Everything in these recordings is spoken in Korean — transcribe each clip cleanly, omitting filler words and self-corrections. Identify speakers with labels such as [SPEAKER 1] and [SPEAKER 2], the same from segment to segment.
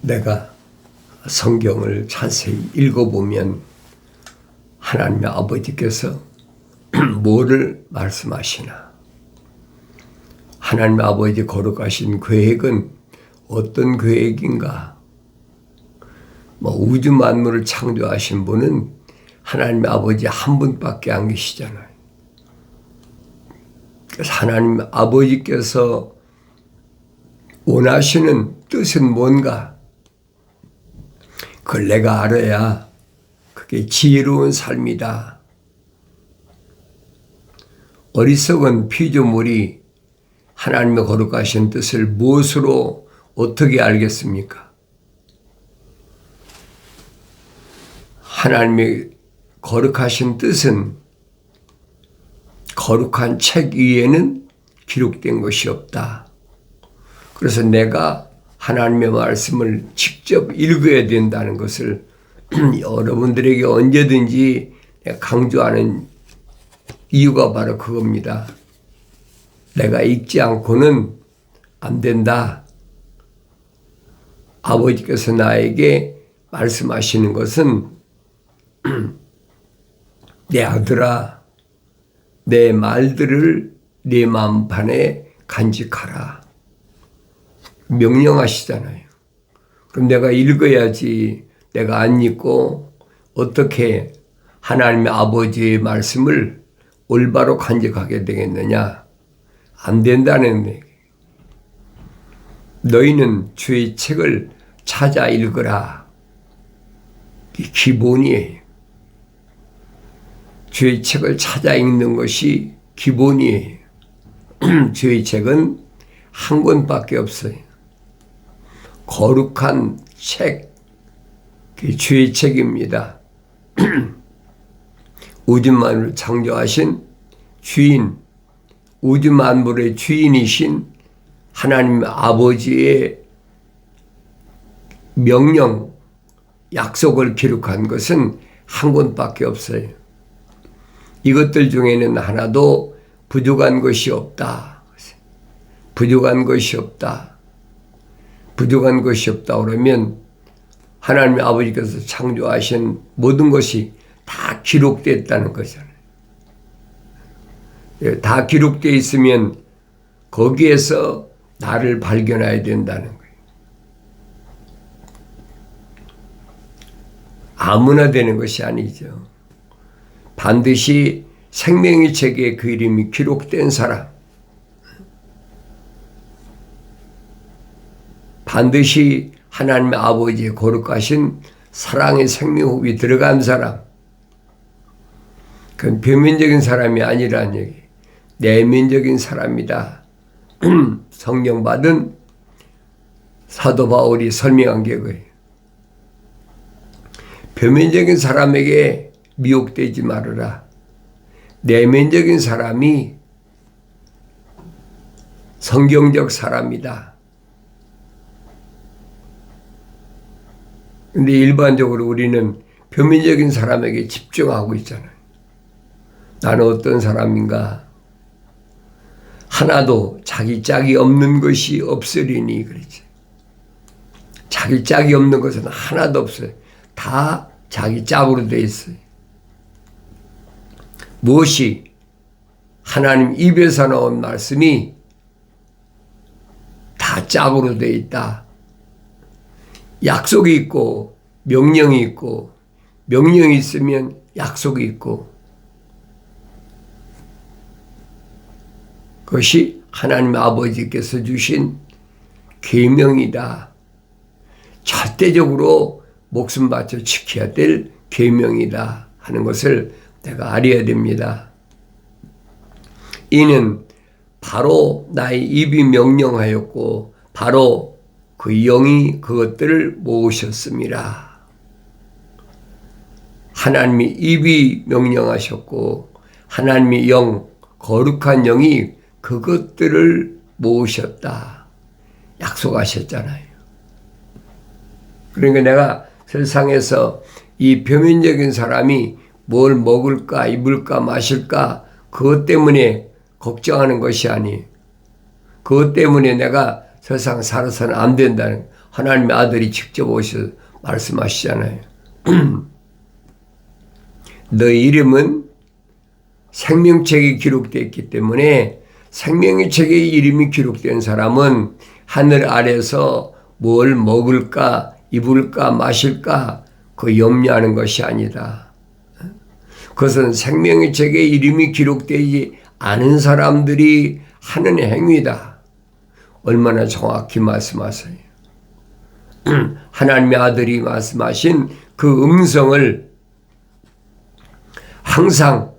[SPEAKER 1] 내가 성경을 자세히 읽어보면 하나님의 아버지께서 뭐를 말씀하시나? 하나님의 아버지 거룩하신 계획은 어떤 계획인가? 우주 만물을 창조하신 분은 하나님의 아버지 한 분밖에 안 계시잖아요. 그래서 하나님 아버지께서 원하시는 뜻은 뭔가? 그걸 내가 알아야 그게 지혜로운 삶이다. 어리석은 피조물이 하나님의 거룩하신 뜻을 무엇으로 어떻게 알겠습니까? 하나님의 거룩하신 뜻은 거룩한 책 위에는 기록된 것이 없다. 그래서 내가 하나님의 말씀을 직접 읽어야 된다는 것을 여러분들에게 언제든지 강조하는 이유가 바로 그겁니다. 내가 읽지 않고는 안 된다. 아버지께서 나에게 말씀하시는 것은 내 아들아, 내 말들을 네 마음판에 간직하라. 명령하시잖아요. 그럼 내가 읽어야지. 내가 안 읽고 어떻게 하나님의 아버지의 말씀을 올바로 간직하게 되겠느냐? 안 된다는 얘기. 너희는 주의 책을 찾아 읽으라. 이게 기본이에요. 주의 책을 찾아 읽는 것이 기본이에요. 주의 책은 한 권밖에 없어요. 거룩한 책, 그게 주의 책입니다. 우주 만물을 창조하신 주인, 우주 만물의 주인이신 하나님 아버지의 명령, 약속을 기록한 것은 한 권밖에 없어요. 이것들 중에는 하나도 부족한 것이 없다. 부족한 것이 없다. 부족한 것이 없다 그러면 하나님의 아버지께서 창조하신 모든 것이 다 기록됐다는 거잖아요. 다 기록되어 있으면 거기에서 나를 발견해야 된다는 거예요. 아무나 되는 것이 아니죠. 반드시 생명의 책에 그 이름이 기록된 사람, 반드시 하나님의 아버지의 거룩하신 사랑의 생명호흡이 들어간 사람, 그건 표면적인 사람이 아니라는 얘기, 내면적인 사람이다. 성령 받은 사도 바울이 설명한 게 그거예요. 표면적인 사람에게 미혹되지 말아라. 내면적인 사람이 성경적 사람이다. 근데 일반적으로 우리는 표면적인 사람에게 집중하고 있잖아요. 나는 어떤 사람인가? 하나도 자기 짝이 없는 것이 없으리니 그러지. 자기 짝이 없는 것은 하나도 없어요. 다 자기 짝으로 돼 있어요. 무엇이 하나님 입에서 나온 말씀이 다 짝으로 돼 있다. 약속이 있고 명령이 있고 명령이 있으면 약속이 있고 그것이 하나님 아버지께서 주신 계명이다. 절대적으로 목숨 바쳐 지켜야 될 계명이다 하는 것을 내가 알아야 됩니다. 이는 바로 나의 입이 명령하였고 바로 그 영이 그것들을 모으셨습니다. 하나님이 입이 명령하셨고 하나님의 영, 거룩한 영이 그것들을 모으셨다. 약속하셨잖아요. 그러니까 내가 세상에서 이 표면적인 사람이 뭘 먹을까, 입을까, 마실까 그것 때문에 걱정하는 것이 아니에요. 그것 때문에 내가 세상 살아서는 안 된다는, 하나님의 아들이 직접 오셔서 말씀하시잖아요. 너의 이름은 생명책에 기록되어 있기 때문에 생명의 책에 이름이 기록된 사람은 하늘 아래서 뭘 먹을까 입을까 마실까 그 염려하는 것이 아니다. 그것은 생명의 책에 이름이 기록되지 않은 사람들이 하는 행위다. 얼마나 정확히 말씀하세요. 하나님의 아들이 말씀하신 그 음성을 항상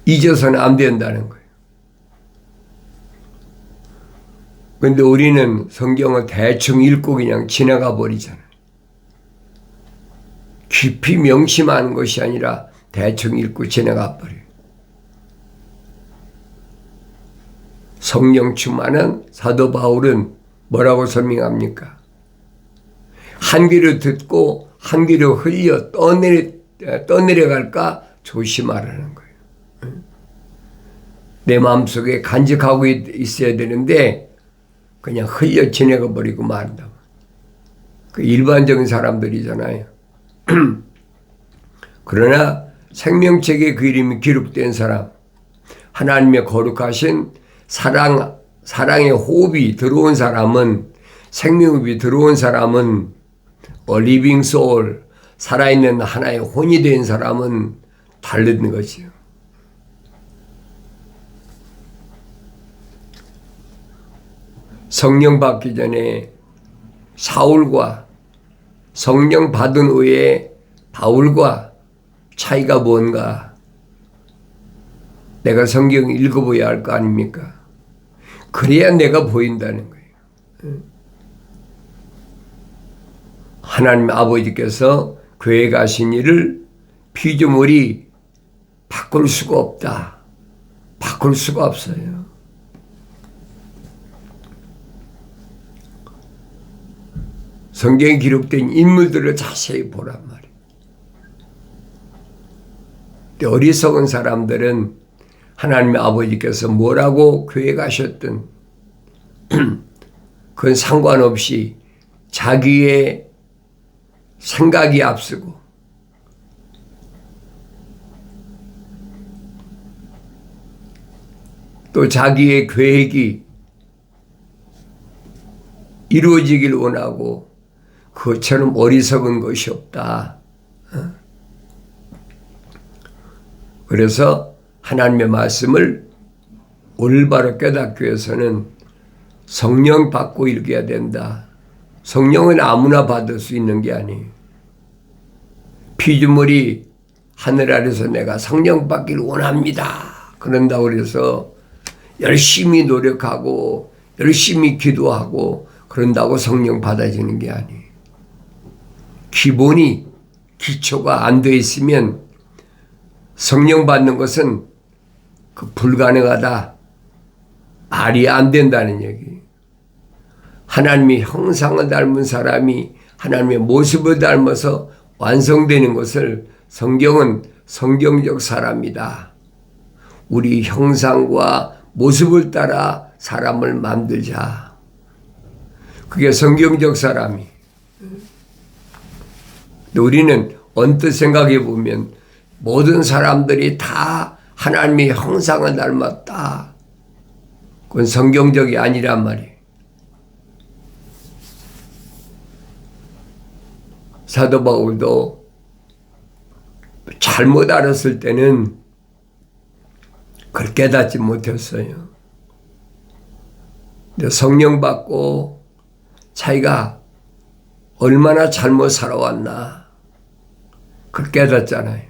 [SPEAKER 1] 잊어서는 안 된다는 거예요. 그런데 우리는 성경을 대충 읽고 그냥 지나가 버리잖아요. 깊이 명심하는 것이 아니라 대충 읽고 지나가 버려요. 성령 충만한 사도 바울은 뭐라고 설명합니까? 한 귀로 듣고 한 귀로 흘려 떠내려갈까 조심하라는 거예요. 내 마음속에 간직하고 있어야 되는데 그냥 흘려 지나가 버리고 말한다. 그 일반적인 사람들이잖아요. 그러나 생명책에 그 이름이 기록된 사람, 하나님의 거룩하신 사랑의 호흡이 들어온 사람은, 생명호흡이 들어온 사람은, living soul, 살아있는 하나의 혼이 된 사람은 다른 것이요. 성령 받기 전에 사울과 성령 받은 후에 바울과 차이가 뭔가? 내가 성경 읽어봐야 할 거 아닙니까? 그래야 내가 보인다는 거예요. 하나님 아버지께서 교회 가신 일을 피조물이 바꿀 수가 없다. 바꿀 수가 없어요. 성경에 기록된 인물들을 자세히 보란 말이에요. 어리석은 사람들은 하나님의 아버지께서 뭐라고 교회 가셨든 그건 상관없이 자기의 생각이 앞서고 또 자기의 계획이 이루어지길 원하고 그처럼 어리석은 것이 없다. 그래서 하나님의 말씀을 올바로 깨닫기 위해서는 성령 받고 읽어야 된다. 성령은 아무나 받을 수 있는 게 아니에요. 피조물이 하늘 아래서 내가 성령 받기를 원합니다. 그런다고 해서 열심히 노력하고 열심히 기도하고 그런다고 성령 받아지는 게 아니에요. 기본이 기초가 안 돼 있으면 성령 받는 것은 불가능하다. 말이 안 된다는 얘기. 하나님의 형상을 닮은 사람이 하나님의 모습을 닮아서 완성되는 것을 성경은 성경적 사람이다. 우리 형상과 모습을 따라 사람을 만들자. 그게 성경적 사람이. 우리는 언뜻 생각해 보면 모든 사람들이 다 하나님의 형상을 닮았다. 그건 성경적이 아니란 말이에요. 사도 바울도 잘못 알았을 때는 그걸 깨닫지 못했어요. 근데 성령 받고 자기가 얼마나 잘못 살아왔나 그걸 깨닫잖아요.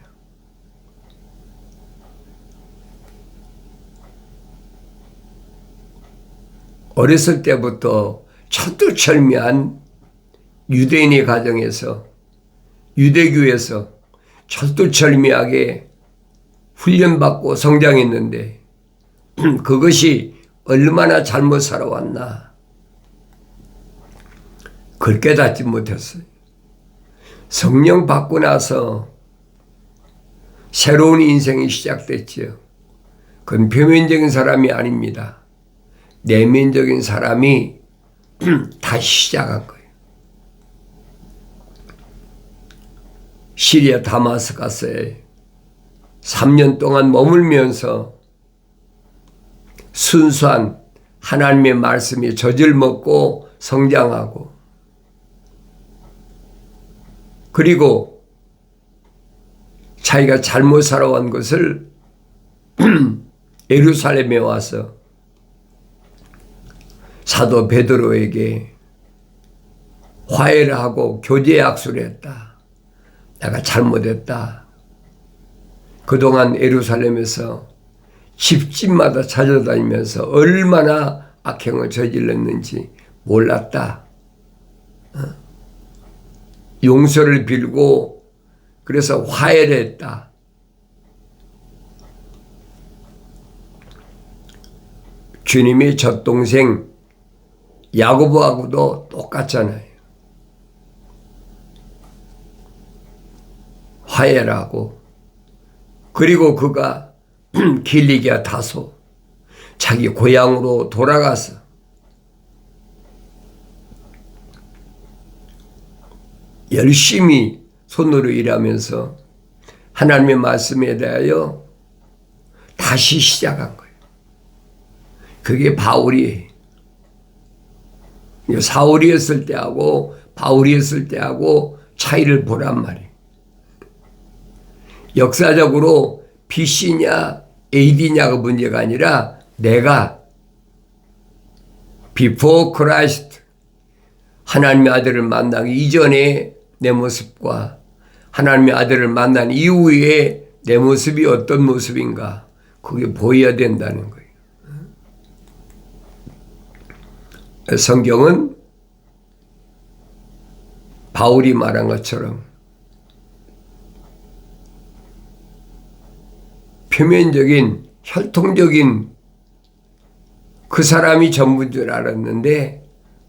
[SPEAKER 1] 어렸을 때부터 철두철미한 유대인의 가정에서 유대교에서 철두철미하게 훈련받고 성장했는데 그것이 얼마나 잘못 살아왔나 그걸 깨닫지 못했어요. 성령 받고 나서 새로운 인생이 시작됐지요. 그건 표면적인 사람이 아닙니다. 내면적인 사람이 다시 시작한 거예요. 시리아 다마스커스에 3년 동안 머물면서 순수한 하나님의 말씀에 젖을 먹고 성장하고, 그리고 자기가 잘못 살아온 것을 예루살렘에 와서 사도 베드로에게 화해를 하고 교제 약속을 했다. 내가 잘못했다. 그동안 예루살렘에서 집집마다 찾아다니면서 얼마나 악행을 저질렀는지 몰랐다. 용서를 빌고 그래서 화해를 했다. 주님의 젖동생 야고보하고도 똑같잖아요. 화해를 하고, 그리고 그가 길리기아 다소 자기 고향으로 돌아가서 열심히 손으로 일하면서 하나님의 말씀에 대하여 다시 시작한 거예요. 그게 바울이에요. 사울이 했을 때하고 바울이 했을 때하고 차이를 보란 말이에요. 역사적으로 BC냐 AD냐가 문제가 아니라 내가 before Christ 하나님의 아들을 만나기 이전에 내 모습과 하나님의 아들을 만난 이후에 내 모습이 어떤 모습인가, 그게 보여야 된다는 거예요. 성경은 바울이 말한 것처럼 표면적인 혈통적인 그 사람이 전부인 줄 알았는데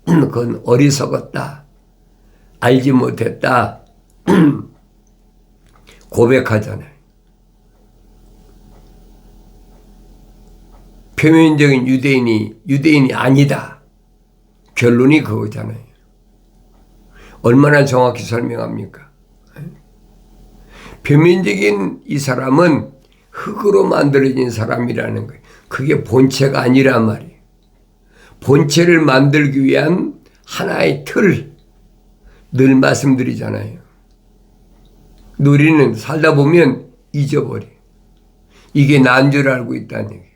[SPEAKER 1] 그건 어리석었다, 알지 못했다 고백하잖아요. 표면적인 유대인이 아니다. 결론이 그거잖아요. 얼마나 정확히 설명합니까? 표면적인 이 사람은 흙으로 만들어진 사람이라는 거예요. 그게 본체가 아니란 말이에요. 본체를 만들기 위한 하나의 틀, 늘 말씀드리잖아요. 우리는 살다 보면 잊어버려. 이게 난 줄 알고 있다는 얘기예요.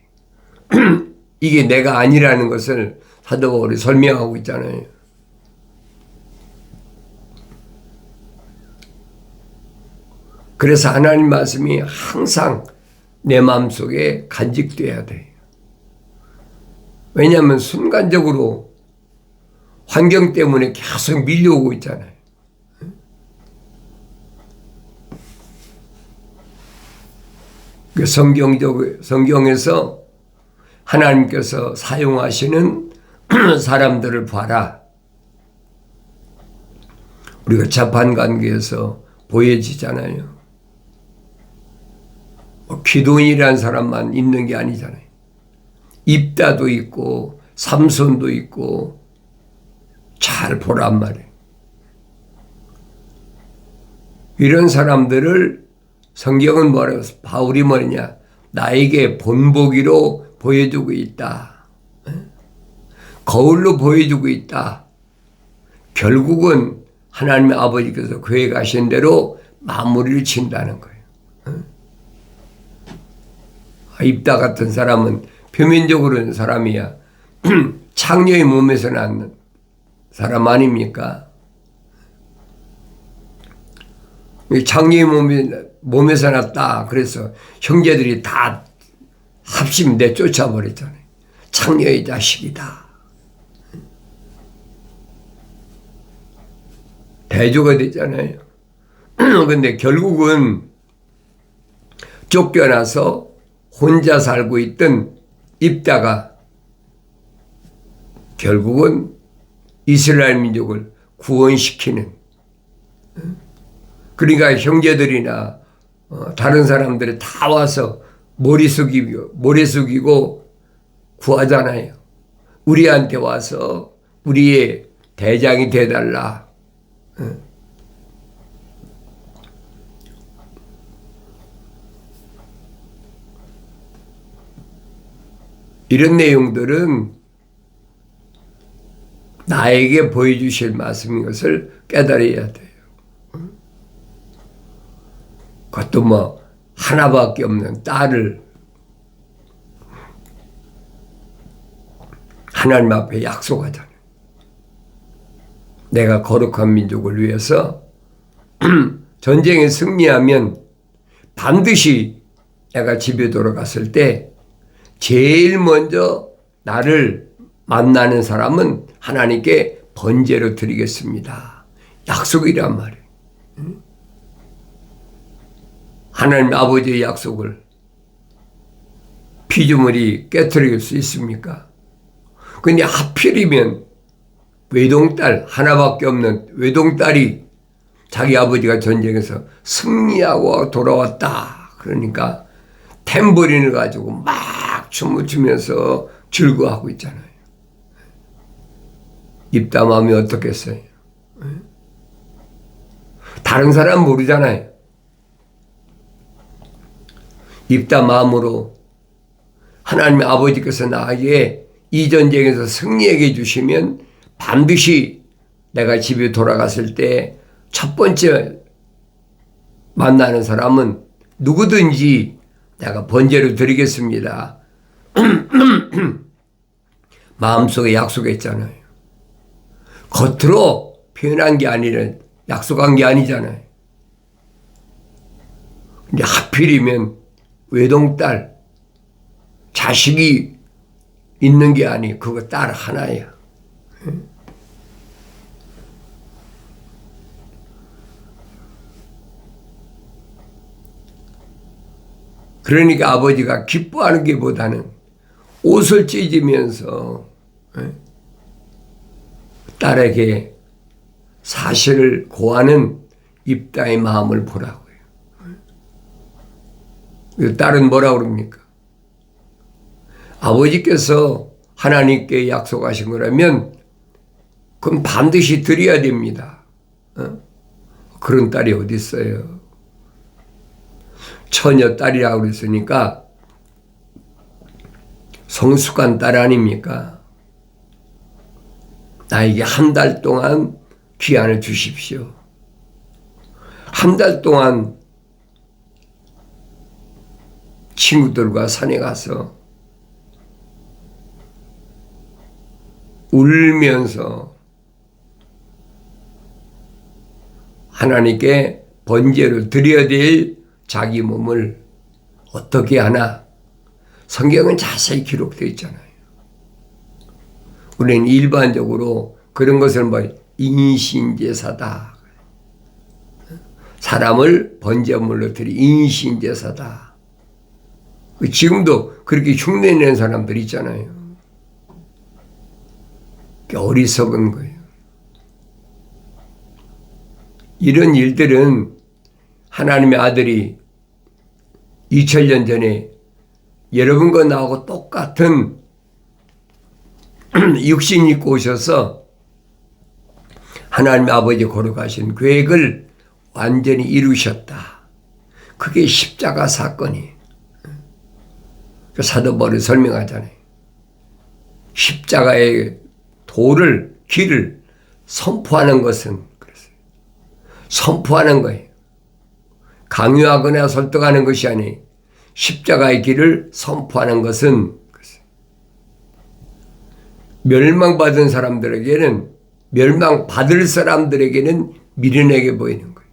[SPEAKER 1] 이게 내가 아니라는 것을 사도 바울이 설명하고 있잖아요. 그래서 하나님 말씀이 항상 내 마음속에 간직돼야 돼요. 왜냐하면 순간적으로 환경 때문에 계속 밀려오고 있잖아요. 성경에서 하나님께서 사용하시는 사람들을 봐라. 우리가 재판관계에서 보여지잖아요. 기도인이라는 사람만 있는 게 아니잖아요. 입다도 있고 삼손도 있고 잘 보란 말이에요. 이런 사람들을 성경은 뭐라고 바울이 뭐냐, 나에게 본보기로 보여주고 있다. 거울로 보여주고 있다. 결국은 하나님의 아버지께서 계획하신 대로 마무리를 친다는 거예요. 입다 같은 사람은 표면적으로는 사람이야. 창녀의 몸에서 낳는 사람 아닙니까? 창녀의 몸에서 났다. 그래서 형제들이 다 합심 내쫓아버렸잖아요. 창녀의 자식이다. 대조가 됐잖아요. 근데 결국은 쫓겨나서 혼자 살고 있던 입다가 결국은 이스라엘 민족을 구원시키는, 그러니까 형제들이나 다른 사람들이 다 와서 모래 숙이고 구하잖아요. 우리한테 와서 우리의 대장이 되달라. 이런 내용들은 나에게 보여주실 말씀인 것을 깨달아야 돼요. 그것도 뭐 하나밖에 없는 딸을 하나님 앞에 약속하잖아요. 내가 거룩한 민족을 위해서 전쟁에 승리하면 반드시 내가 집에 돌아갔을 때 제일 먼저 나를 만나는 사람은 하나님께 번제로 드리겠습니다. 약속이란 말이에요. 하나님 아버지의 약속을 피조물이 깨트릴 수 있습니까? 근데 하필이면 외동딸, 하나밖에 없는 외동딸이 자기 아버지가 전쟁에서 승리하고 돌아왔다. 그러니까 탬버린을 가지고 막 춤을 추면서 즐거워하고 있잖아요. 입담하면 어떻겠어요? 다른 사람 모르잖아요. 입담함으로 하나님의 아버지께서 나에게 이 전쟁에서 승리하게 해주시면 반드시 내가 집에 돌아갔을 때 첫 번째 만나는 사람은 누구든지 내가 번제로 드리겠습니다. 마음속에 약속했잖아요. 겉으로 표현한 게 아니라 약속한 게 아니잖아요. 근데 하필이면 외동딸, 자식이 있는 게 아니, 그거 딸 하나야. 그러니까 아버지가 기뻐하는 게 보다는 옷을 찢으면서 딸에게 사실을 고하는 입다의 마음을 보라고요. 딸은 뭐라고 그럽니까? 아버지께서 하나님께 약속하신 거라면 그럼 반드시 드려야 됩니다. 그런 딸이 어디 있어요? 처녀 딸이라고 그랬으니까 성숙한 딸 아닙니까? 나에게 한 달 동안 기한을 주십시오. 한 달 동안 친구들과 산에 가서 울면서 하나님께 번제로 드려야 될 자기 몸을 어떻게 하나? 성경은 자세히 기록되어 있잖아요. 우리는 일반적으로 그런 것을 뭐 인신제사다. 사람을 번제물로 드리 인신제사다. 지금도 그렇게 흉내내는 사람들 있잖아요. 어리석은 거예요. 이런 일들은 하나님의 아들이 2000년 전에 여러분과 나하고 똑같은 육신 입고 오셔서 하나님의 아버지 거룩하신 계획을 완전히 이루셨다. 그게 십자가 사건이에요. 사도 바울이 설명하잖아요. 십자가의 도를, 길을 선포하는 것은 그랬어요. 선포하는 거예요. 강요하거나 설득하는 것이 아니 십자가의 길을 선포하는 것은 멸망받은 사람들에게는 멸망받을 사람들에게는 미련하게 보이는 거예요.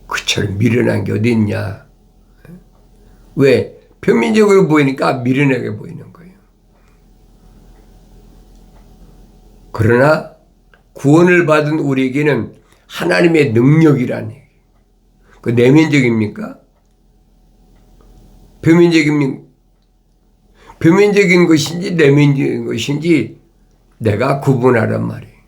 [SPEAKER 1] 그처럼 미련한 게 어디 있냐. 왜? 표면적으로 보이니까 미련하게 보이는 거예요. 그러나 구원을 받은 우리에게는 하나님의 능력이라는 얘기예요. 그 내면적입니까? 표면적인 것인지 내면적인 것인지 내가 구분하란 말이에요.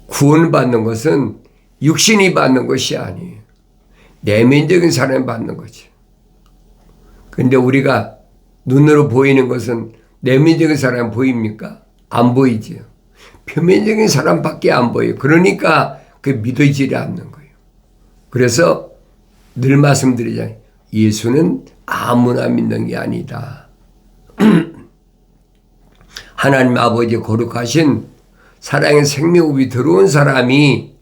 [SPEAKER 1] 구원받는 것은 육신이 받는 것이 아니에요. 내면적인 사람이 받는 거지. 그런데 우리가 눈으로 보이는 것은 내면적인 사람 보입니까? 안 보이지요. 표면적인 사람밖에 안 보여요. 그러니까 그 믿어지지 않는 거예요. 그래서 늘 말씀드리잖아요. 예수는 아무나 믿는 게 아니다. 하나님 아버지 거룩하신 사랑의 생명업이 들어온 사람이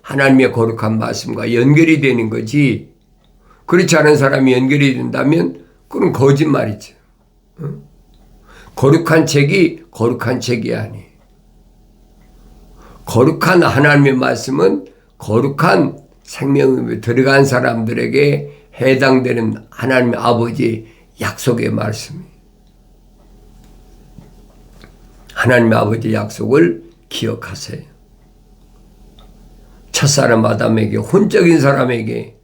[SPEAKER 1] 하나님의 거룩한 말씀과 연결이 되는 거지, 그렇지 않은 사람이 연결이 된다면 그건 거짓말이죠. 거룩한 책이 거룩한 책이 아니에요. 거룩한 하나님의 말씀은 거룩한 생명에 들어간 사람들에게 해당되는 하나님의 아버지의 약속의 말씀이에요. 하나님의 아버지의 약속을 기억하세요. 첫사람 아담에게, 혼적인 사람에게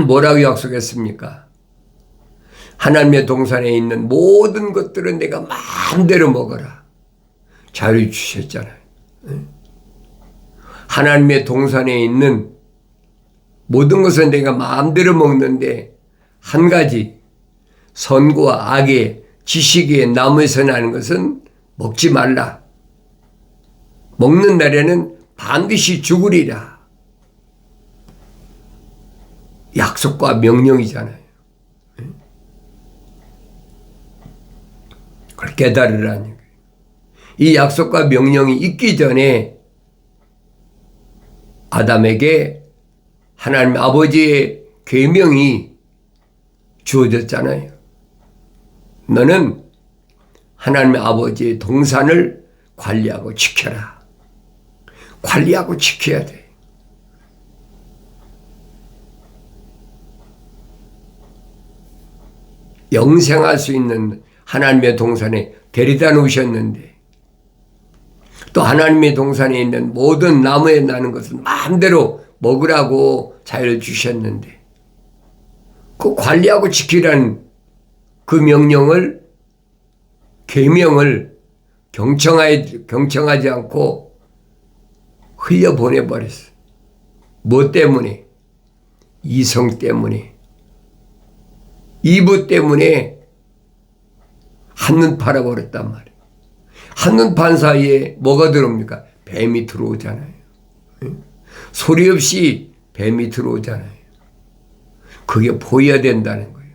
[SPEAKER 1] 뭐라고 약속했습니까? 하나님의 동산에 있는 모든 것들은 내가 마음대로 먹어라. 자유 주셨잖아요. 하나님의 동산에 있는 모든 것은 내가 마음대로 먹는데 한 가지, 선과 악의 지식의 나무에서 나는 것은 먹지 말라. 먹는 날에는 반드시 죽으리라. 약속과 명령이잖아요. 그걸 깨달으라는 거예요. 이 약속과 명령이 있기 전에 아담에게 하나님 아버지의 계명이 주어졌잖아요. 너는 하나님 아버지의 동산을 관리하고 지켜라. 관리하고 지켜야 돼. 영생할 수 있는 하나님의 동산에 데려다 놓으셨는데, 또 하나님의 동산에 있는 모든 나무에 나는 것은 마음대로 먹으라고 자유를 주셨는데, 그 관리하고 지키라는 그 명령을, 계명을 경청하지 않고 흘려보내버렸어요. 뭐 때문에? 이성 때문에, 이부 때문에 한눈 팔아버렸단 말이에요. 한눈 판 사이에 뭐가 들어옵니까? 뱀이 들어오잖아요. 소리 없이 뱀이 들어오잖아요. 그게 보여야 된다는 거예요.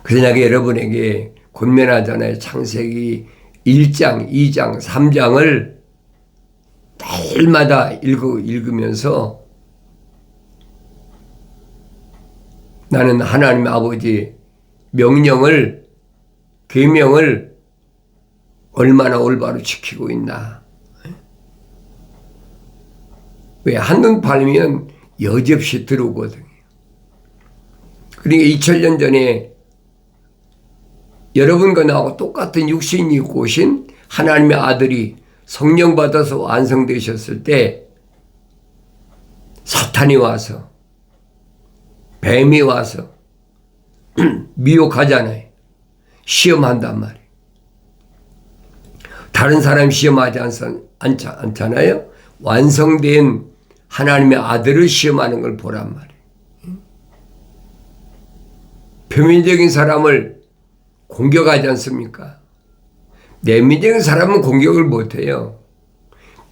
[SPEAKER 1] 그래서 내가 여러분에게 권면하잖아요. 창세기 1장, 2장, 3장을 매일마다 읽으면서 나는 하나님 아버지 명령을, 계명을 얼마나 올바로 지키고 있나. 왜? 한눈 팔면 여지없이 들어오거든요. 그러니까 2000년 전에 여러분과 나하고 똑같은 육신이 입고 오신 하나님의 아들이 성령 받아서 완성되셨을 때 사탄이 와서, 뱀이 와서 미혹하잖아요. 시험한단 말이에요. 다른 사람 시험하지 않잖아요. 완성된 하나님의 아들을 시험하는 걸 보란 말이에요. 표면적인 사람을 공격하지 않습니까? 내면적인 사람은 공격을 못해요.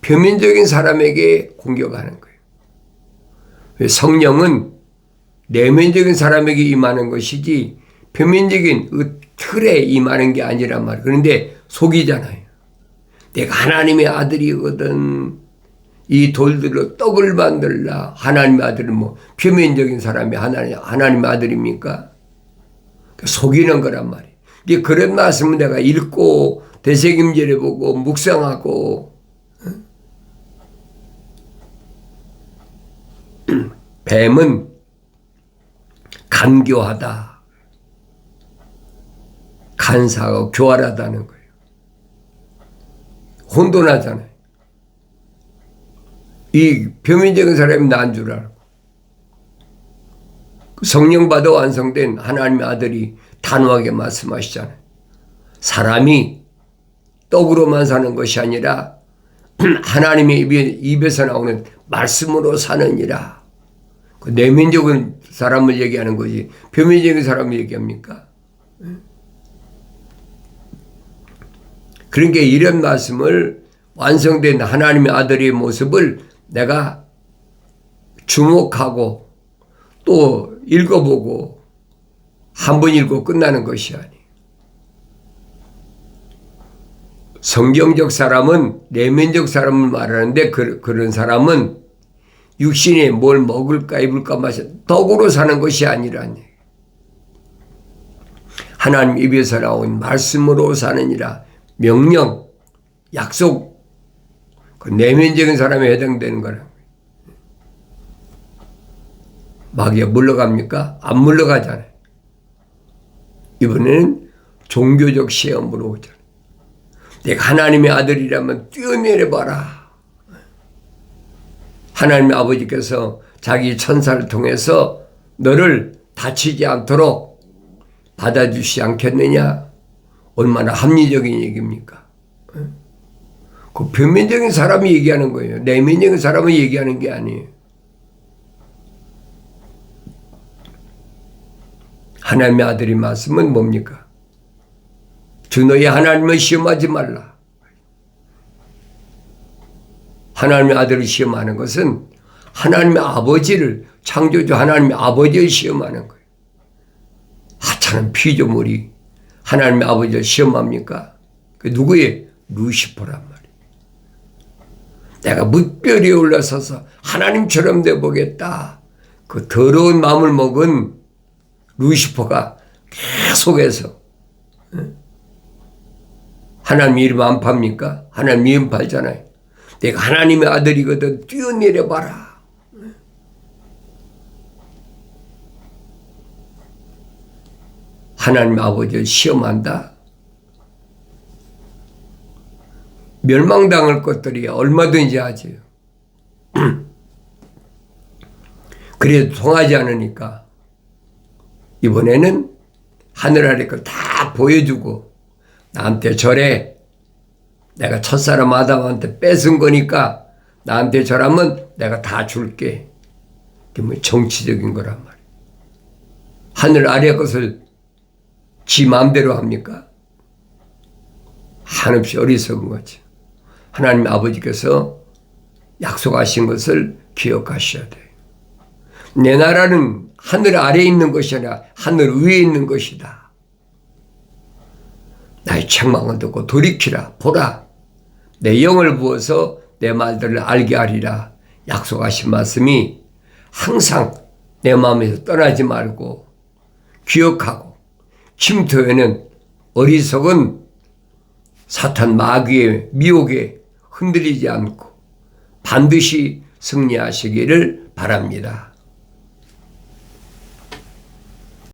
[SPEAKER 1] 표면적인 사람에게 공격하는 거예요. 성령은 내면적인 사람에게 임하는 것이지 표면적인 틀에 임하는 게 아니란 말이에요. 그런데 속이잖아요. 내가 하나님의 아들이거든. 이 돌들로 떡을 만들라. 하나님의 아들은 뭐 표면적인 사람이 하나님의 아들입니까? 속이는 거란 말이에요. 그런 말씀을 내가 읽고 되새김질해 보고 묵상하고, 뱀은 간교하다, 간사하고 교활하다는 거예요. 혼돈하잖아요. 이 표면적인 사람이 난 줄 알고, 성령 받아 완성된 하나님의 아들이 단호하게 말씀하시잖아요. 사람이 떡으로만 사는 것이 아니라 하나님의 입에서 나오는 말씀으로 사느니라. 그 내면적인 사람을 얘기하는 거지 표면적인 사람을 얘기합니까? 그러니까 이런 말씀을 완성된 하나님의 아들의 모습을 내가 주목하고 또 읽어보고 한 번 읽고 끝나는 것이 아니에요. 성경적 사람은 내면적 사람을 말하는데 그런 사람은 육신에 뭘 먹을까 입을까 마셔 덕으로 사는 것이 아니라니. 하나님 입에서 나온 말씀으로 사느니라. 명령, 약속, 그 내면적인 사람에 해당되는 거라. 마귀가 물러갑니까? 안 물러가잖아요. 이번에는 종교적 시험으로 오잖아요. 내가 하나님의 아들이라면 뛰어내려봐라. 하나님의 아버지께서 자기 천사를 통해서 너를 다치지 않도록 받아주시지 않겠느냐? 얼마나 합리적인 얘기입니까? 그 표면적인 사람이 얘기하는 거예요. 내면적인 사람은 얘기하는 게 아니에요. 하나님의 아들의 말씀은 뭡니까? 주 너희 하나님을 시험하지 말라. 하나님의 아들을 시험하는 것은 하나님의 아버지를, 창조주 하나님의 아버지를 시험하는 거예요. 하찮은 피조물이 하나님의 아버지를 시험합니까? 그 누구의? 루시퍼란 말이에요. 내가 무별에 올라서서 하나님처럼 되어보겠다. 그 더러운 마음을 먹은 루시퍼가 계속해서 하나님 이름 안 팝니까? 하나님 이름 팔잖아요. 내가 하나님의 아들이거든 뛰어내려봐라. 하나님 아버지를 시험한다. 멸망당할 것들이 얼마든지 하지요. 그래도 통하지 않으니까 이번에는 하늘 아래 걸 다 보여주고 나한테 절해. 내가 첫사람 아담한테 뺏은 거니까 나한테 절하면 내가 다 줄게. 그게 뭐 정치적인 거란 말이에요. 하늘 아래 것을 지 마음대로 합니까? 한없이 어리석은 거죠. 하나님 아버지께서 약속하신 것을 기억하셔야 돼요. 내 나라는 하늘 아래에 있는 것이 아니라 하늘 위에 있는 것이다. 나의 책망을 듣고 돌이키라. 보라. 내 영을 부어서 내 말들을 알게 하리라. 약속하신 말씀이 항상 내 마음에서 떠나지 말고 기억하고 침토에는 어리석은 사탄 마귀의 미혹에 흔들리지 않고 반드시 승리하시기를 바랍니다.